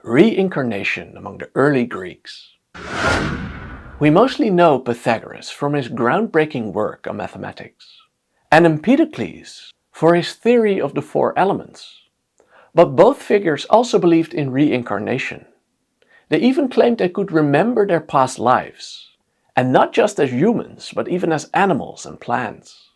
Reincarnation among the early Greeks. We mostly know Pythagoras from his groundbreaking work on mathematics, and Empedocles for his theory of the four elements. But both figures also believed in reincarnation. They even claimed they could remember their past lives, and not just as humans, but even as animals and plants.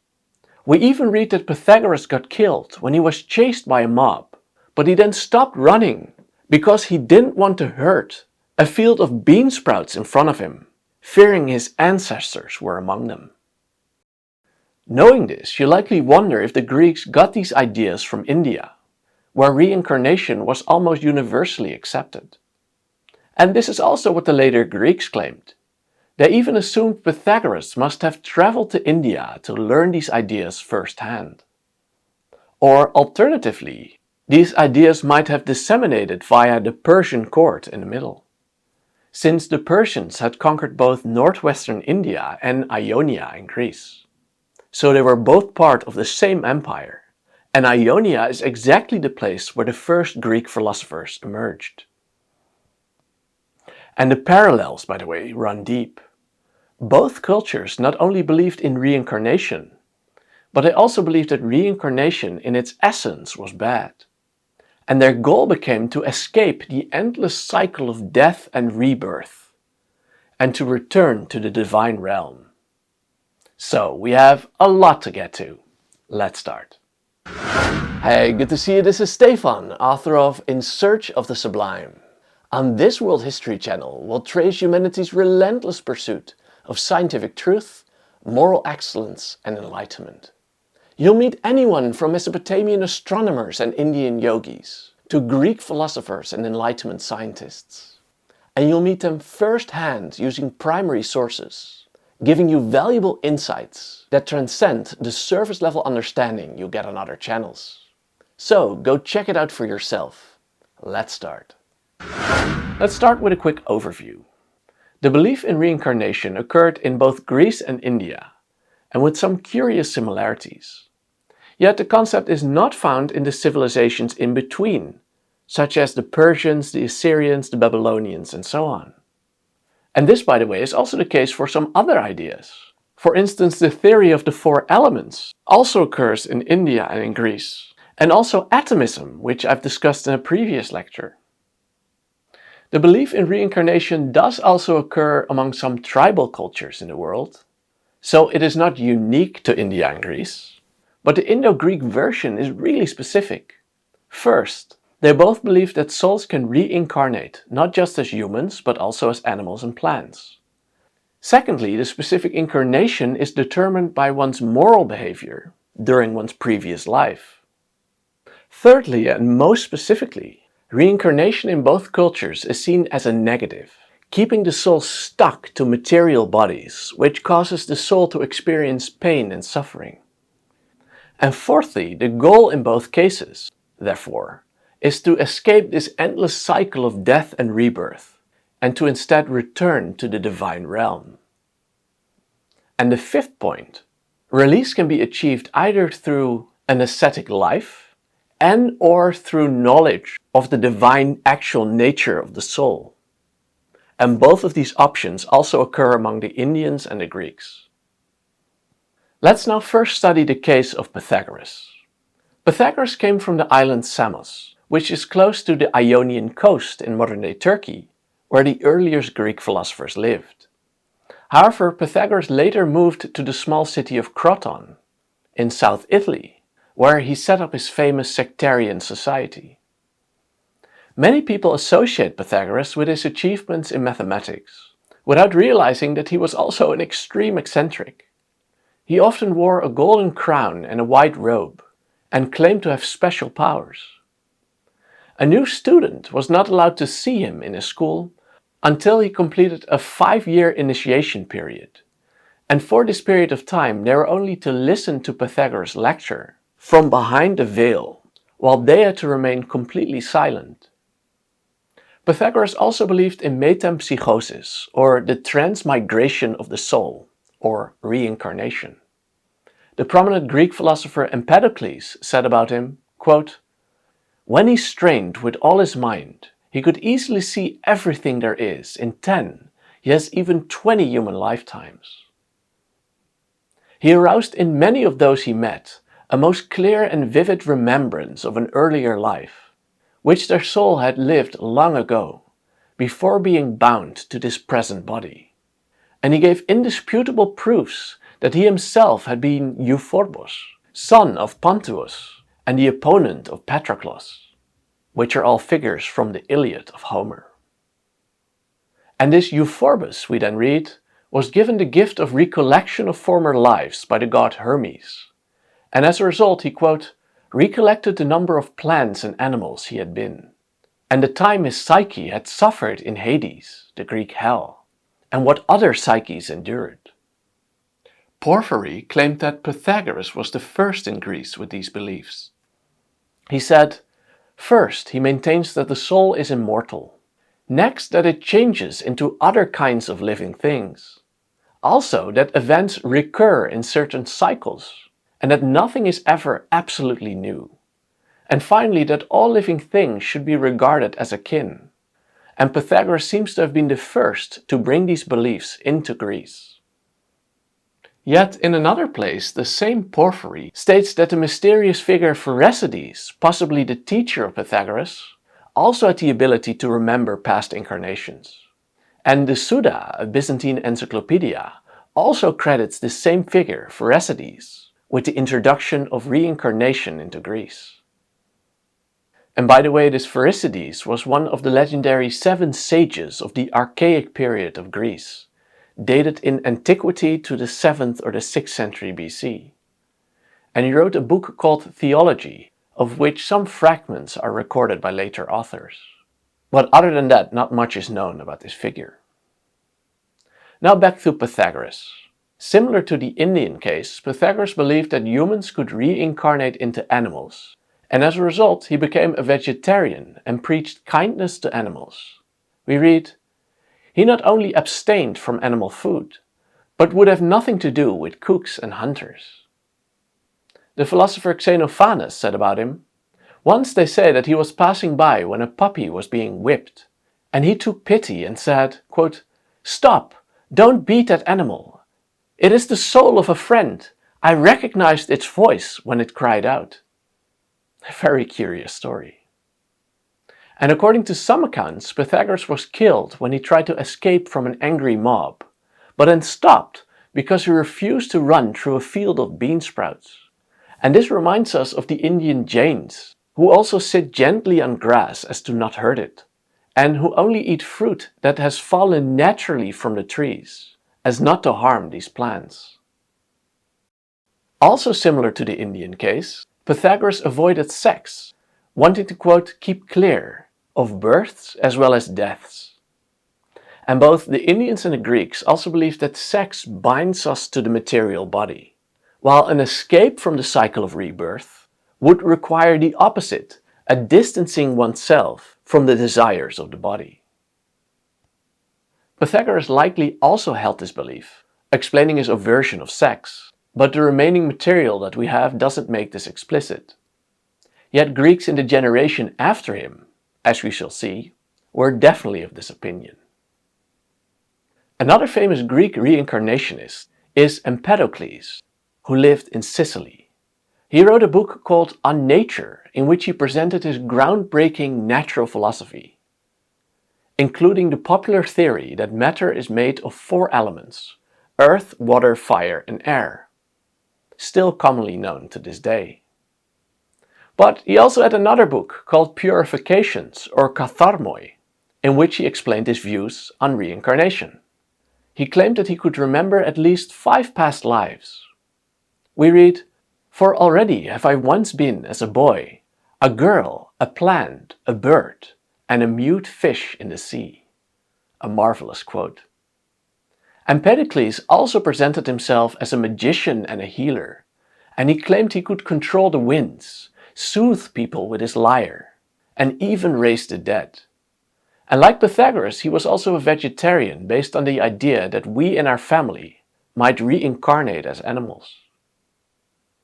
We even read that Pythagoras got killed when he was chased by a mob, but he then stopped running because he didn't want to hurt a field of bean sprouts in front of him, fearing his ancestors were among them. Knowing this, you likely wonder if the Greeks got these ideas from India, where reincarnation was almost universally accepted. And this is also what the later Greeks claimed. They even assumed Pythagoras must have traveled to India to learn these ideas firsthand. Or alternatively, these ideas might have disseminated via the Persian court in the middle, since the Persians had conquered both northwestern India and Ionia in Greece. So they were both part of the same empire, and Ionia is exactly the place where the first Greek philosophers emerged. And the parallels, by the way, run deep. Both cultures not only believed in reincarnation, but they also believed that reincarnation in its essence was bad. And their goal became to escape the endless cycle of death and rebirth, and to return to the divine realm. So we have a lot to get to. Let's start. Hey, good to see you. This is Stephan, author of In Search of the Sublime. On this World History channel, we'll trace humanity's relentless pursuit of scientific truth, moral excellence, and enlightenment. You'll meet anyone from Mesopotamian astronomers and Indian yogis to Greek philosophers and Enlightenment scientists. And you'll meet them firsthand using primary sources, giving you valuable insights that transcend the surface level understanding you get on other channels. So go check it out for yourself. Let's start. Let's start with a quick overview. The belief in reincarnation occurred in both Greece and India, and with some curious similarities. Yet the concept is not found in the civilizations in between, such as the Persians, the Assyrians, the Babylonians, and so on. And this, by the way, is also the case for some other ideas. For instance, the theory of the four elements also occurs in India and in Greece, and also atomism, which I've discussed in a previous lecture. The belief in reincarnation does also occur among some tribal cultures in the world, so it is not unique to India and Greece. But the Indo-Greek version is really specific. First, they both believe that souls can reincarnate, not just as humans, but also as animals and plants. Secondly, the specific incarnation is determined by one's moral behavior during one's previous life. Thirdly, and most specifically, reincarnation in both cultures is seen as a negative, keeping the soul stuck to material bodies, which causes the soul to experience pain and suffering. And fourthly, the goal in both cases, therefore, is to escape this endless cycle of death and rebirth, and to instead return to the divine realm. And the fifth point, release can be achieved either through an ascetic life and or through knowledge of the divine actual nature of the soul. And both of these options also occur among the Indians and the Greeks. Let's now first study the case of Pythagoras. Pythagoras came from the island Samos, which is close to the Ionian coast in modern-day Turkey, where the earliest Greek philosophers lived. However, Pythagoras later moved to the small city of Croton, in South Italy, where he set up his famous sectarian society. Many people associate Pythagoras with his achievements in mathematics, without realizing that he was also an extreme eccentric. He often wore a golden crown and a white robe, and claimed to have special powers. A new student was not allowed to see him in his school until he completed a 5-year initiation period, and for this period of time they were only to listen to Pythagoras lecture from behind a veil, while they had to remain completely silent. Pythagoras also believed in metempsychosis, or the transmigration of the soul, or reincarnation. The prominent Greek philosopher Empedocles said about him, quote, "When he strained with all his mind, He could easily see everything there is in 10, yes even 20 human lifetimes. He aroused in many of those he met a most clear and vivid remembrance of an earlier life, which their soul had lived long ago, before being bound to this present body. And he gave indisputable proofs that he himself had been Euphorbos, son of Pontus, and the opponent of Patroclus, which are all figures from the Iliad of Homer. And this Euphorbus, we then read, was given the gift of recollection of former lives by the god Hermes, and as a result he, quote, recollected the number of plants and animals he had been, and the time his psyche had suffered in Hades, the Greek hell, and what other psyches endured. Porphyry claimed that Pythagoras was the first in Greece with these beliefs. He said, first, he maintains that the soul is immortal. Next, that it changes into other kinds of living things. Also, that events recur in certain cycles, and that nothing is ever absolutely new. And finally, that all living things should be regarded as akin. And Pythagoras seems to have been the first to bring these beliefs into Greece. Yet in another place, the same Porphyry states that the mysterious figure Pherecydes, possibly the teacher of Pythagoras, also had the ability to remember past incarnations. And the Suda, a Byzantine encyclopedia, also credits this same figure, Pherecydes, with the introduction of reincarnation into Greece. And by the way, this Pherecydes was one of the legendary 7 sages of the archaic period of Greece, dated in antiquity to the 7th or the 6th century BC. And he wrote a book called Theology, of which some fragments are recorded by later authors. But other than that, not much is known about this figure. Now back to Pythagoras. Similar to the Indian case, Pythagoras believed that humans could reincarnate into animals, and as a result he became a vegetarian and preached kindness to animals. We read, he not only abstained from animal food, but would have nothing to do with cooks and hunters. The philosopher Xenophanes said about him, once they say that he was passing by when a puppy was being whipped, and he took pity and said, quote, stop, don't beat that animal. It is the soul of a friend. I recognized its voice when it cried out. A very curious story. And according to some accounts, Pythagoras was killed when he tried to escape from an angry mob, but then stopped because he refused to run through a field of bean sprouts. And this reminds us of the Indian Jains, who also sit gently on grass as to not hurt it, and who only eat fruit that has fallen naturally from the trees, as not to harm these plants. Also similar to the Indian case, Pythagoras avoided sex, wanting to, quote, keep clear of births as well as deaths. And both the Indians and the Greeks also believed that sex binds us to the material body, while an escape from the cycle of rebirth would require the opposite, a distancing oneself from the desires of the body. Pythagoras likely also held this belief, explaining his aversion of sex, but the remaining material that we have doesn't make this explicit. Yet Greeks in the generation after him, as we shall see, were definitely of this opinion. Another famous Greek reincarnationist is Empedocles, who lived in Sicily. He wrote a book called On Nature, in which he presented his groundbreaking natural philosophy, including the popular theory that matter is made of 4 elements: earth, water, fire, and air, still commonly known to this day. But he also had another book called Purifications or Katharmoi, in which he explained his views on reincarnation. He claimed that he could remember at least 5 past lives. We read, "For already have I once been as a boy, a girl, a plant, a bird, and a mute fish in the sea." A marvelous quote. Empedocles also presented himself as a magician and a healer, and he claimed he could control the winds, soothe people with his lyre, and even raise the dead. And like Pythagoras, he was also a vegetarian based on the idea that we in our family might reincarnate as animals.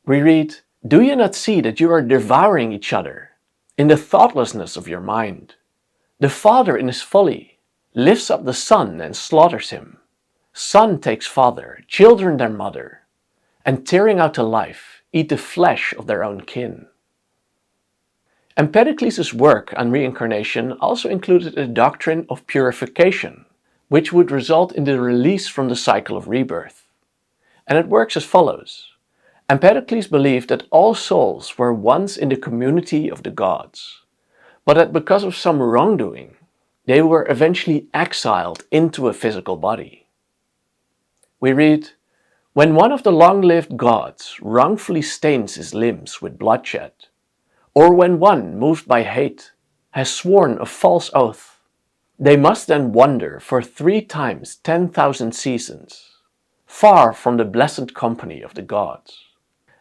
We read, "Do you not see that you are devouring each other in the thoughtlessness of your mind? The father in his folly lifts up the son and slaughters him. Son takes father, children their mother, and tearing out to life, eat the flesh of their own kin. Empedocles' work on reincarnation also included a doctrine of purification, which would result in the release from the cycle of rebirth. And it works as follows. Empedocles believed that all souls were once in the community of the gods, but that because of some wrongdoing, they were eventually exiled into a physical body. We read, "When one of the long-lived gods wrongfully stains his limbs with bloodshed, or when one, moved by hate, has sworn a false oath, they must then wander for 3 times 10,000 seasons, far from the blessed company of the gods.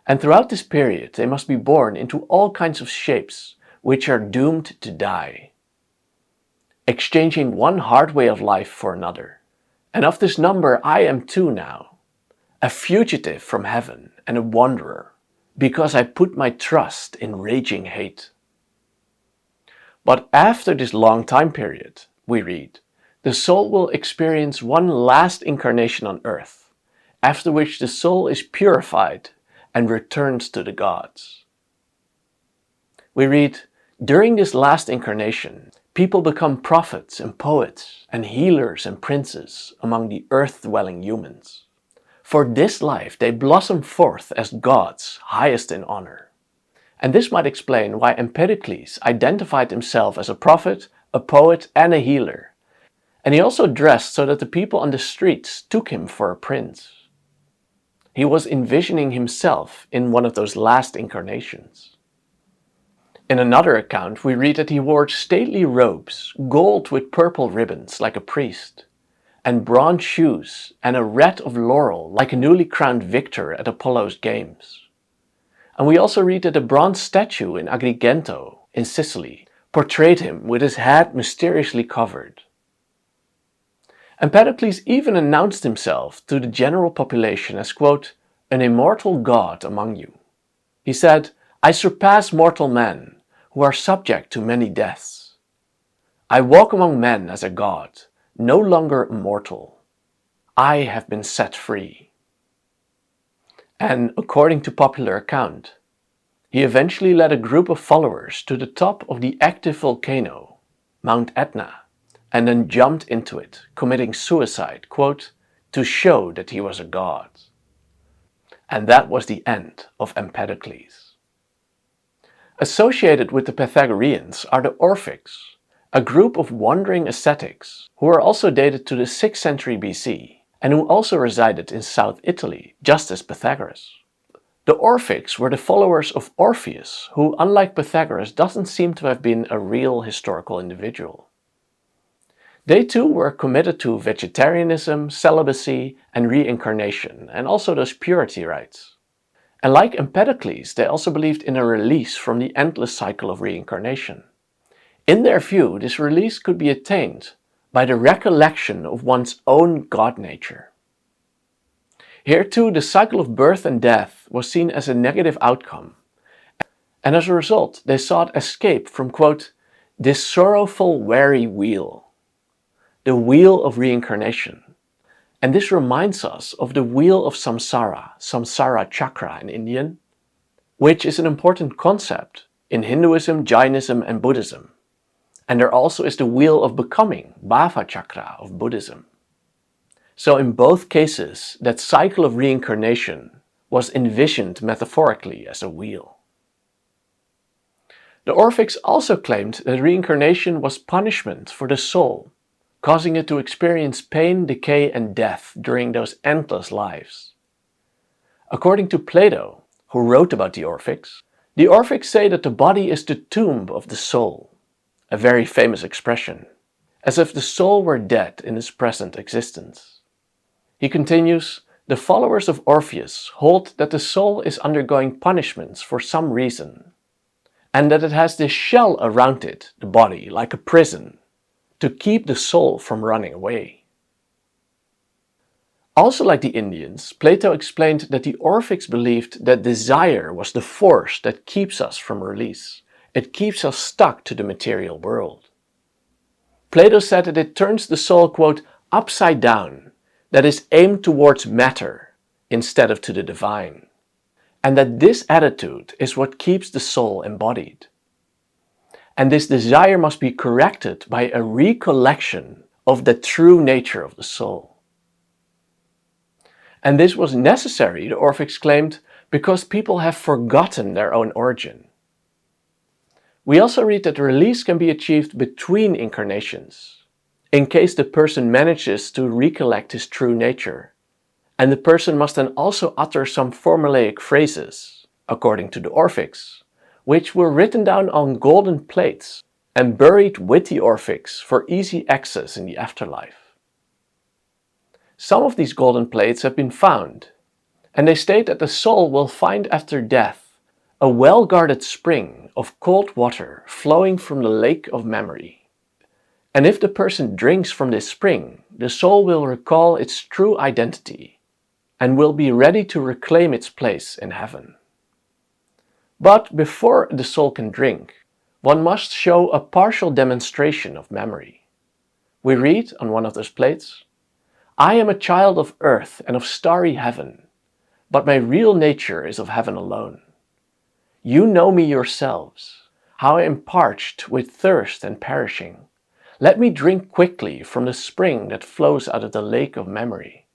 And throughout this period they must be born into all kinds of shapes, which are doomed to die, exchanging one hard way of life for another. And of this number I am too now, a fugitive from heaven and a wanderer, because I put my trust in raging hate." But after this long time period, we read, the soul will experience one last incarnation on earth, after which the soul is purified and returns to the gods. We read, "During this last incarnation, people become prophets and poets and healers and princes among the earth-dwelling humans. For this life they blossom forth as gods, highest in honor." And this might explain why Empedocles identified himself as a prophet, a poet, and a healer. And he also dressed so that the people on the streets took him for a prince. He was envisioning himself in one of those last incarnations. In another account, we read that he wore stately robes, gold with purple ribbons like a priest, and bronze shoes and a wreath of laurel like a newly crowned victor at Apollo's games. And we also read that a bronze statue in Agrigento in Sicily portrayed him with his head mysteriously covered. Empedocles even announced himself to the general population as, quote, "an immortal god among you." He said, "I surpass mortal men, who are subject to many deaths. I walk among men as a god, no longer immortal. I have been set free." And according to popular account, he eventually led a group of followers to the top of the active volcano, Mount Etna, and then jumped into it, committing suicide, quote, "to show that he was a god." And that was the end of Empedocles. Associated with the Pythagoreans are the Orphics, a group of wandering ascetics who are also dated to the 6th century BC and who also resided in South Italy, just as Pythagoras. The Orphics were the followers of Orpheus, who, unlike Pythagoras, doesn't seem to have been a real historical individual. They too were committed to vegetarianism, celibacy, and reincarnation, and also those purity rites. And like Empedocles, they also believed in a release from the endless cycle of reincarnation. In their view, this release could be attained by the recollection of one's own god nature. Here too, the cycle of birth and death was seen as a negative outcome, and as a result, they sought escape from, quote, "this sorrowful, weary wheel," the wheel of reincarnation. And this reminds us of the wheel of samsara, samsara chakra in Indian, which is an important concept in Hinduism, Jainism, and Buddhism. And there also is the wheel of becoming, bhava chakra of Buddhism. So in both cases, that cycle of reincarnation was envisioned metaphorically as a wheel. The Orphics also claimed that reincarnation was punishment for the soul, causing it to experience pain, decay, and death during those endless lives. According to Plato, who wrote about the Orphics say that the body is the tomb of the soul, a very famous expression, as if the soul were dead in its present existence. He continues, "The followers of Orpheus hold that the soul is undergoing punishments for some reason, and that it has this shell around it, the body, like a prison, to keep the soul from running away." Also like the Indians, Plato explained that the Orphics believed that desire was the force that keeps us from release. It keeps us stuck to the material world. Plato said that it turns the soul, quote, upside down, that is aimed towards matter instead of to the divine, and that this attitude is what keeps the soul embodied. And this desire must be corrected by a recollection of the true nature of the soul. And this was necessary, the Orphics claimed, because people have forgotten their own origin. We also read that release can be achieved between incarnations, in case the person manages to recollect his true nature, and the person must then also utter some formulaic phrases, according to the Orphics, which were written down on golden plates and buried with the Orphics for easy access in the afterlife. Some of these golden plates have been found, and they state that the soul will find after death a well-guarded spring of cold water flowing from the lake of memory. And if the person drinks from this spring, the soul will recall its true identity and will be ready to reclaim its place in heaven. But before the soul can drink, one must show a partial demonstration of memory. We read on one of those plates, "I am a child of earth and of starry heaven, but my real nature is of heaven alone. You know me yourselves, how I am parched with thirst and perishing. Let me drink quickly from the spring that flows out of the lake of memory."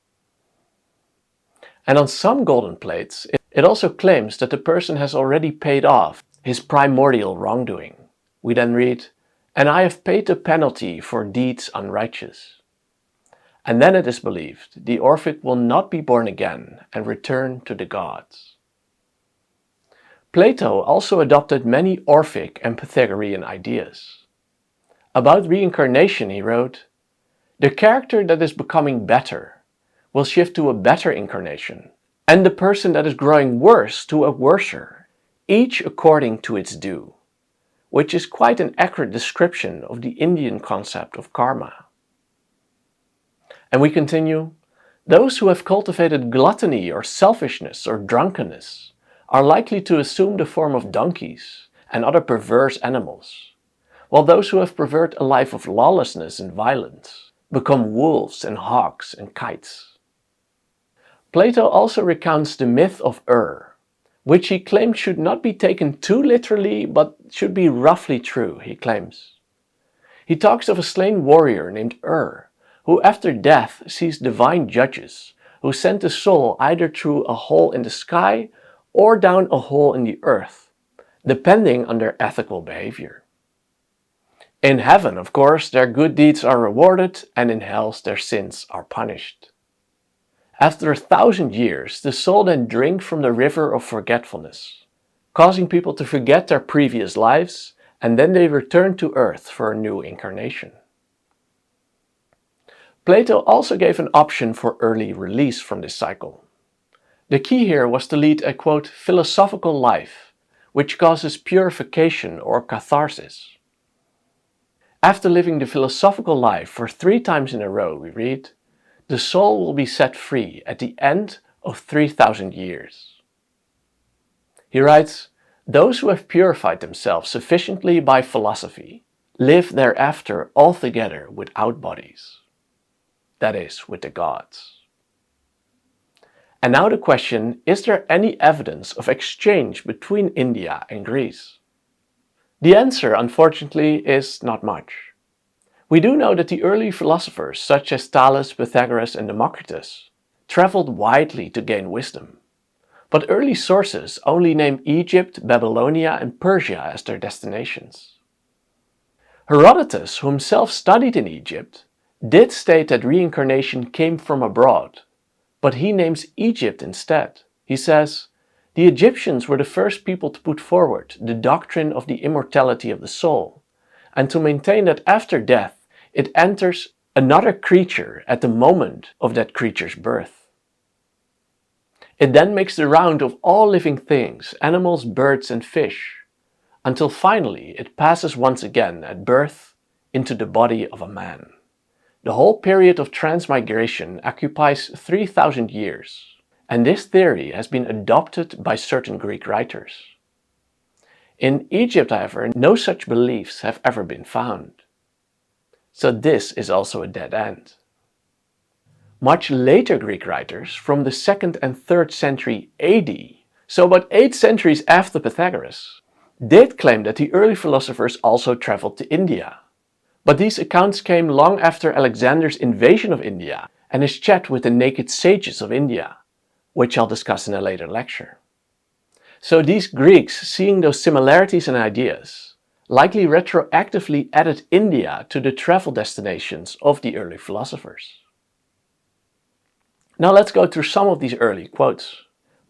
And on some golden plates, it also claims that the person has already paid off his primordial wrongdoing. We then read, "And I have paid the penalty for deeds unrighteous." And then it is believed the Orphic will not be born again and return to the gods. Plato also adopted many Orphic and Pythagorean ideas. About reincarnation he wrote, "The character that is becoming better will shift to a better incarnation, and the person that is growing worse to a worser, each according to its due," which is quite an accurate description of the Indian concept of karma. And we continue, "Those who have cultivated gluttony or selfishness or drunkenness are likely to assume the form of donkeys and other perverse animals, while those who have preferred a life of lawlessness and violence become wolves and hawks and kites." Plato also recounts the myth of which he claimed should not be taken too literally, but should be roughly true, he claims. He talks of a slain warrior named who after death sees divine judges, who send the soul either through a hole in the sky or down a hole in the earth, depending on their ethical behavior. In heaven, of course, their good deeds are rewarded, and in hell their sins are punished. After 1,000 years, the soul then drinks from the river of forgetfulness, causing people to forget their previous lives, and then they return to earth for a new incarnation. Plato also gave an option for early release from this cycle. The key here was to lead a, quote, philosophical life, which causes purification or catharsis. After living the philosophical life for 3 times in a row, we read, the soul will be set free at the end of 3,000 years. He writes, "Those who have purified themselves sufficiently by philosophy live thereafter altogether without bodies." That is, with the gods. And now the question, is there any evidence of exchange between India and Greece? The answer, unfortunately, is not much. We do know that the early philosophers, such as Thales, Pythagoras and Democritus, traveled widely to gain wisdom. But early sources only name Egypt, Babylonia and Persia as their destinations. Herodotus, who himself studied in Egypt, did state that reincarnation came from abroad, but he names Egypt instead. He says, "The Egyptians were the first people to put forward the doctrine of the immortality of the soul, and to maintain that after death it enters another creature at the moment of that creature's birth. It then makes the round of all living things, animals, birds and fish, until finally it passes once again at birth into the body of a man. The whole period of transmigration occupies 3,000 years, and this theory has been adopted by certain Greek writers. In Egypt, however, no such beliefs have ever been found. So this is also a dead end. Much later Greek writers from the 2nd and 3rd century AD, so about 8 centuries after Pythagoras, did claim that the early philosophers also traveled to India. But these accounts came long after Alexander's invasion of India and his chat with the naked sages of India, which I'll discuss in a later lecture. So these Greeks, seeing those similarities in ideas, likely retroactively added India to the travel destinations of the early philosophers. Now let's go through some of these early quotes.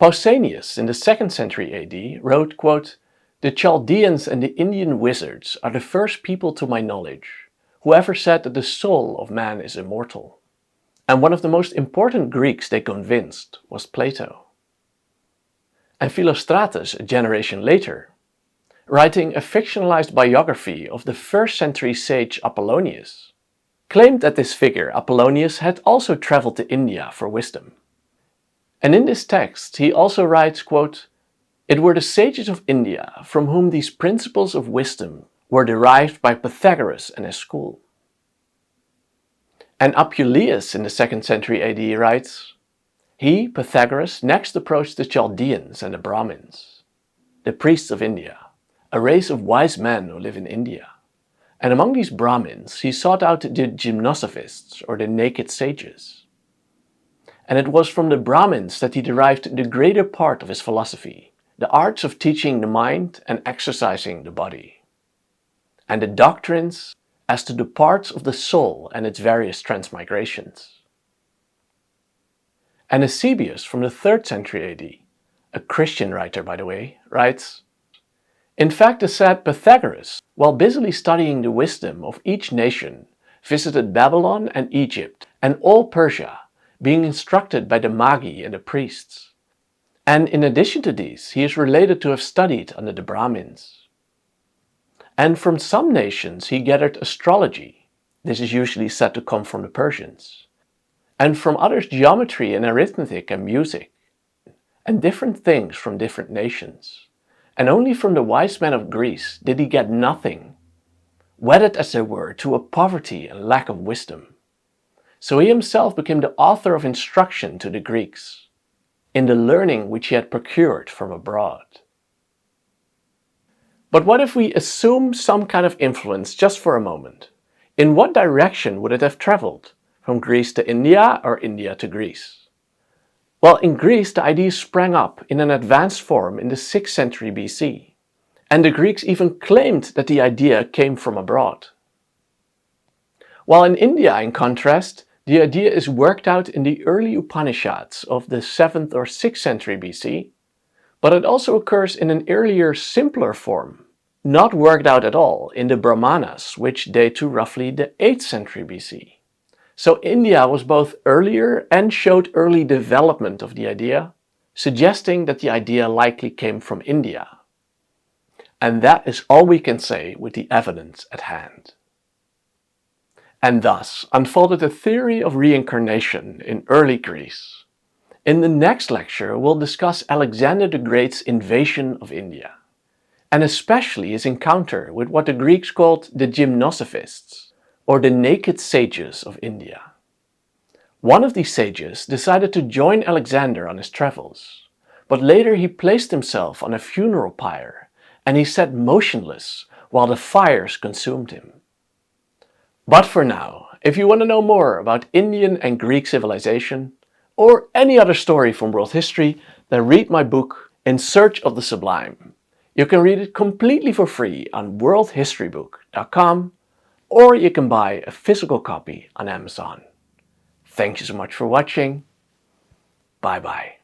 Pausanias in the 2nd century AD wrote, quote, "The Chaldeans and the Indian wizards are the first people to my knowledge, who ever said that the soul of man is immortal. And one of the most important Greeks they convinced was Plato." And Philostratus, a generation later, writing a fictionalized biography of the 1st century sage Apollonius, claimed that this figure, Apollonius, had also traveled to India for wisdom. And in this text he also writes, quote, "It were the sages of India from whom these principles of wisdom were derived by Pythagoras and his school." And Apuleius in the 2nd century AD writes, "He, Pythagoras, next approached the Chaldeans and the Brahmins, the priests of India, a race of wise men who live in India. And among these Brahmins he sought out the gymnosophists, or the naked sages. And it was from the Brahmins that he derived the greater part of his philosophy, the arts of teaching the mind and exercising the body, and the doctrines as to the parts of the soul and its various transmigrations." And Eusebius from the 3rd century AD, a Christian writer by the way, writes, "In fact the said Pythagoras, while busily studying the wisdom of each nation, visited Babylon and Egypt and all Persia, being instructed by the Magi and the priests. And in addition to these, he is related to have studied under the Brahmins. And from some nations he gathered astrology, this is usually said to come from the Persians, and from others geometry and arithmetic and music, and different things from different nations. And only from the wise men of Greece did he get nothing, wedded as they were to a poverty and lack of wisdom. So he himself became the author of instruction to the Greeks, in the learning which he had procured from abroad." But what if we assume some kind of influence just for a moment? In what direction would it have traveled? From Greece to India or India to Greece? Well, in Greece the idea sprang up in an advanced form in the 6th century BC, and the Greeks even claimed that the idea came from abroad. While in India, in contrast, the idea is worked out in the early Upanishads of the 7th or 6th century BC, but it also occurs in an earlier, simpler form, not worked out at all, in the Brahmanas, which date to roughly the 8th century BC. So India was both earlier and showed early development of the idea, suggesting that the idea likely came from India. And that is all we can say with the evidence at hand. And thus unfolded the theory of reincarnation in early Greece. In the next lecture we'll discuss Alexander the Great's invasion of India, and especially his encounter with what the Greeks called the gymnosophists, or the naked sages of India. One of these sages decided to join Alexander on his travels, but later he placed himself on a funeral pyre and he sat motionless while the fires consumed him. But for now, if you want to know more about Indian and Greek civilization, or any other story from world history, then read my book In Search of the Sublime. You can read it completely for free on worldhistorybook.com, or you can buy a physical copy on Amazon. Thank you so much for watching. Bye bye.